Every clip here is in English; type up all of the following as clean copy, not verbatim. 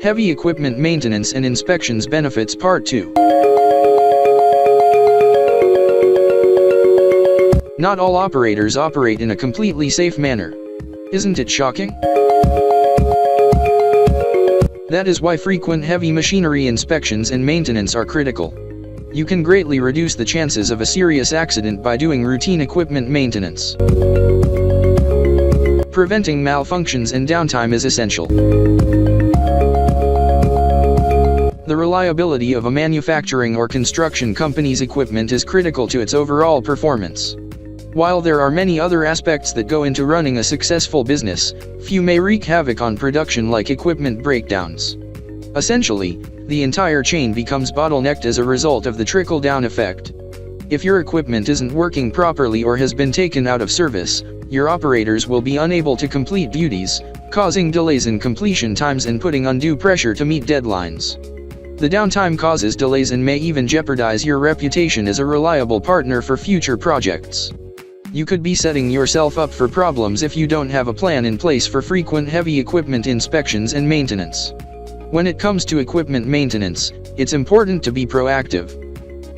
Heavy Equipment Maintenance and Inspections Benefits Part 2. Not all operators operate in a completely safe manner. Isn't it shocking? That is why frequent heavy machinery inspections and maintenance are critical. You can greatly reduce the chances of a serious accident by doing routine equipment maintenance. Preventing malfunctions and downtime is essential. The reliability of a manufacturing or construction company's equipment is critical to its overall performance. While there are many other aspects that go into running a successful business, few may wreak havoc on production like equipment breakdowns. Essentially, the entire chain becomes bottlenecked as a result of the trickle-down effect. If your equipment isn't working properly or has been taken out of service, your operators will be unable to complete duties, causing delays in completion times and putting undue pressure to meet deadlines. The downtime causes delays and may even jeopardize your reputation as a reliable partner for future projects. You could be setting yourself up for problems if you don't have a plan in place for frequent heavy equipment inspections and maintenance. When it comes to equipment maintenance, it's important to be proactive.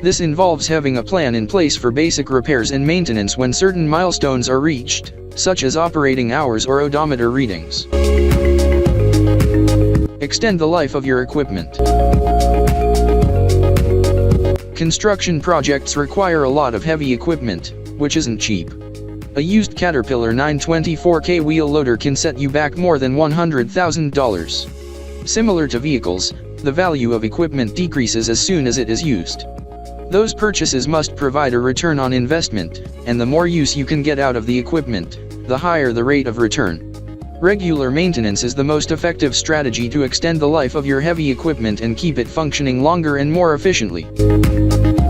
This involves having a plan in place for basic repairs and maintenance when certain milestones are reached, such as operating hours or odometer readings. Extend the life of your equipment. Construction projects require a lot of heavy equipment, which isn't cheap. A used Caterpillar 924K wheel loader can set you back more than $100,000. Similar to vehicles, the value of equipment decreases as soon as it is used. Those purchases must provide a return on investment, and the more use you can get out of the equipment, the higher the rate of return. Regular maintenance is the most effective strategy to extend the life of your heavy equipment and keep it functioning longer and more efficiently.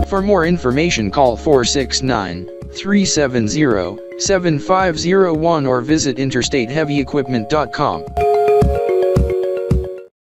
For more information, call 469-370-7501 or visit interstateheavyequipment.com.